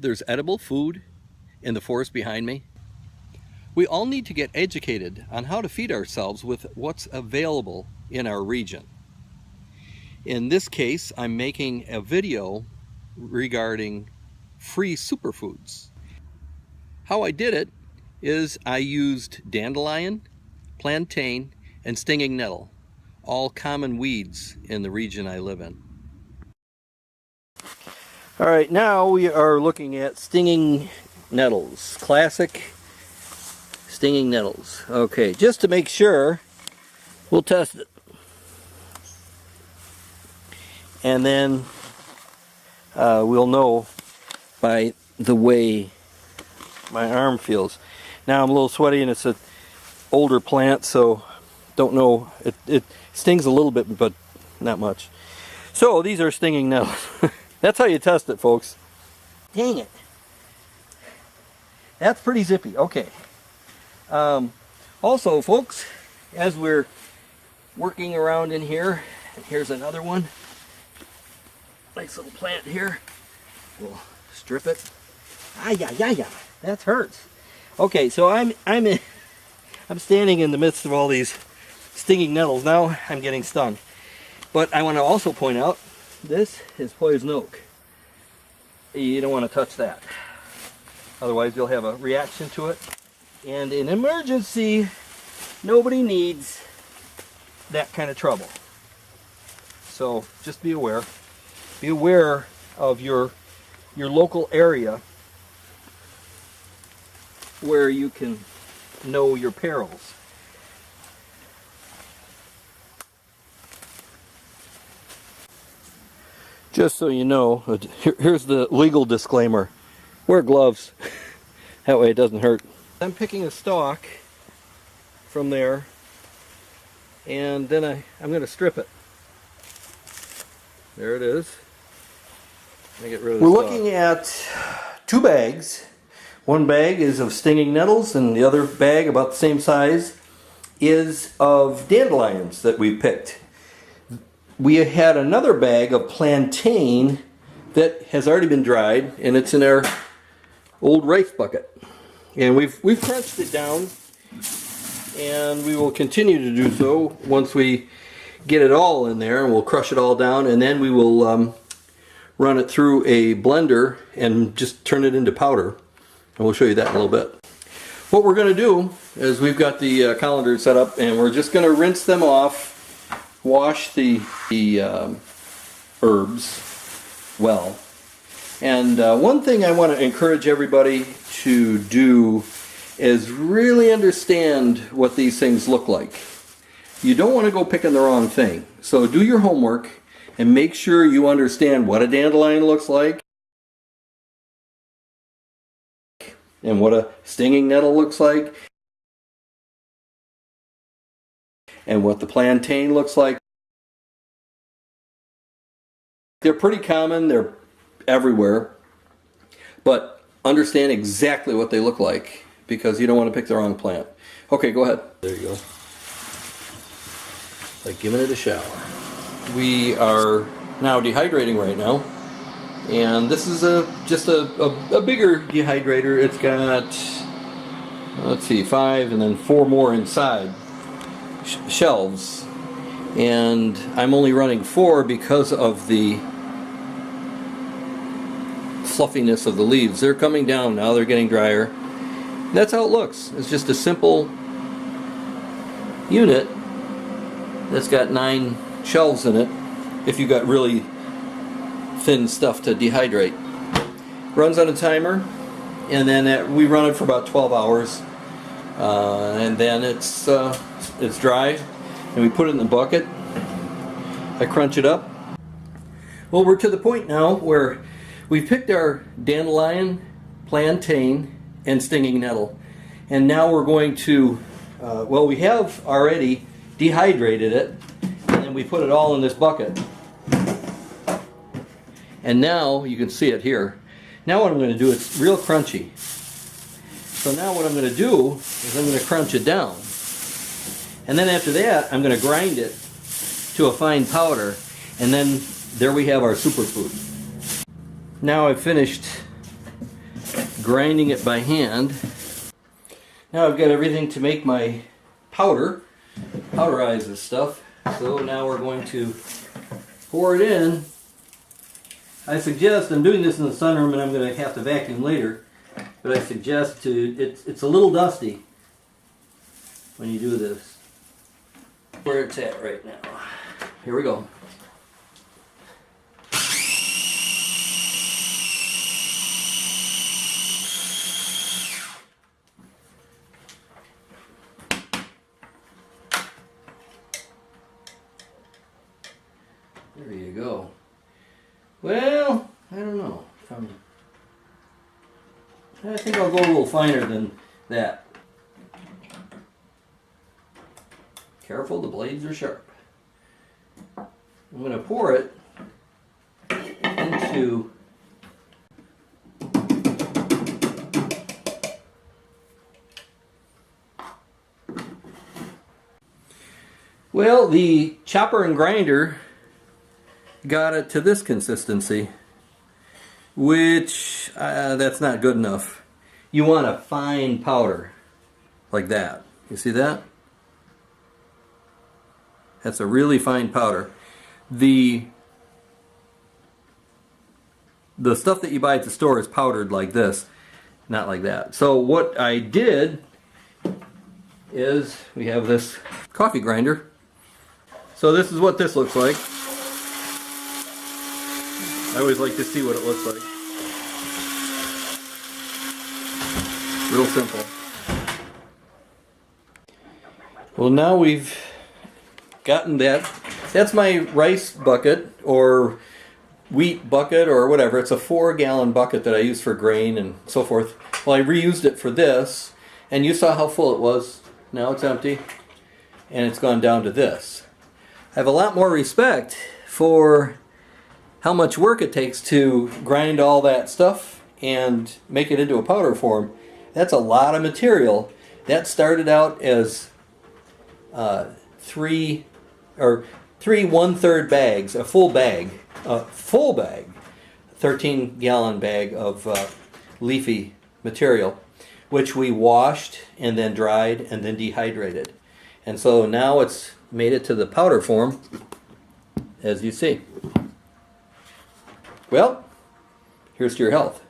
there's edible food in the forest behind me? We all need to get educated on how to feed ourselves with what's available in our region. In this case, I'm making a video regarding free superfoods. How I did it is I used dandelion, plantain, and stinging nettle, all common weeds in the region I live in. All right, now we are looking at stinging nettles, classic stinging nettles. Okay, just to make sure, we'll test it. And then we'll know by the way my arm feels. Now I'm a little sweaty and it's an older plant, so don't know. It stings a little bit, but not much. So these are stinging nettles. That's how you test it, folks. Dang it. That's pretty zippy. Okay. Also, folks, as we're working around in here, and here's another one. Nice little plant here. We'll strip it. Yeah. That hurts. Okay, so I'm standing in the midst of all these stinging nettles. Now I'm getting stung. But I want to also point out, this is poison oak. You don't want to touch that. Otherwise you'll have a reaction to it. And in emergency, nobody needs that kind of trouble. So just be aware. Be aware of your local area where you can know your perils. Just so you know, here's the legal disclaimer. Wear gloves. That way it doesn't hurt. I'm picking a stalk from there, and then I'm going to strip it. There it is. Get rid of the stalk. We're looking at 2 bags. One bag is of stinging nettles, and the other bag, about the same size, is of dandelions that we picked. We had another bag of plantain that has already been dried, and it's in our old rice bucket. And we've crunched it down, and we will continue to do so once we get it all in there, and we'll crush it all down, and then we will run it through a blender and just turn it into powder. And we'll show you that in a little bit. What we're going to do is we've got the colander set up, and we're just going to rinse them off, wash the herbs well. And one thing I want to encourage everybody to do is really understand what these things look like. You don't want to go picking the wrong thing. So do your homework and make sure you understand what a dandelion looks like and what a stinging nettle looks like and what the plantain looks like. They're pretty common, they're everywhere, but understand exactly what they look like because you don't want to pick the wrong plant. Okay, go ahead. There you go. Like giving it a shower. We are now dehydrating right now, and this is just a bigger dehydrator. It's got, let's see, 5 and then 4 more inside shelves, and I'm only running 4 because of the fluffiness of the leaves. They're coming down now, they're getting drier. That's how it looks. It's just a simple unit that's got 9 shelves in it if you got really thin stuff to dehydrate. Runs on a timer, and then we run it for about 12 hours, and then it's dry, and we put it in the bucket. I crunch it up. Well, we're to the point now where we've picked our dandelion, plantain, and stinging nettle, and now we're going to, well, we have already dehydrated it, and then we put it all in this bucket. And now you can see it here. Now what I'm going to do, it's real crunchy. So now what I'm going to do is I'm going to crunch it down. And then after that, I'm going to grind it to a fine powder, and then there we have our superfood. Now I've finished grinding it by hand. Now I've got everything to make my powderize this stuff. So now we're going to pour it in. I suggest, I'm doing this in the sunroom and I'm going to have to vacuum later, but I suggest it's a little dusty when you do this. Where it's at right now. Here we go. There you go. Well, I don't know. I think I'll go a little finer than that. Careful, the blades are sharp. I'm going to pour it into the chopper and grinder got it to this consistency, which that's not good enough. You want a fine powder like that. You see that? That's a really fine powder. The stuff that you buy at the store is powdered like this, not like that. So what I did is we have this coffee grinder. So this is what this looks like. I always like to see what it looks like. Real simple. Well, now we've gotten that. That's my rice bucket or wheat bucket or whatever. It's a 4-gallon bucket that I use for grain and so forth. Well, I reused it for this, and you saw how full it was. Now it's empty, and it's gone down to this. I have a lot more respect for how much work it takes to grind all that stuff and make it into a powder form. That's a lot of material. That started out as three 1/3 bags, a full bag, 13-gallon bag of leafy material, which we washed and then dried and then dehydrated. And so now it's made it to the powder form, as you see. Well, here's to your health.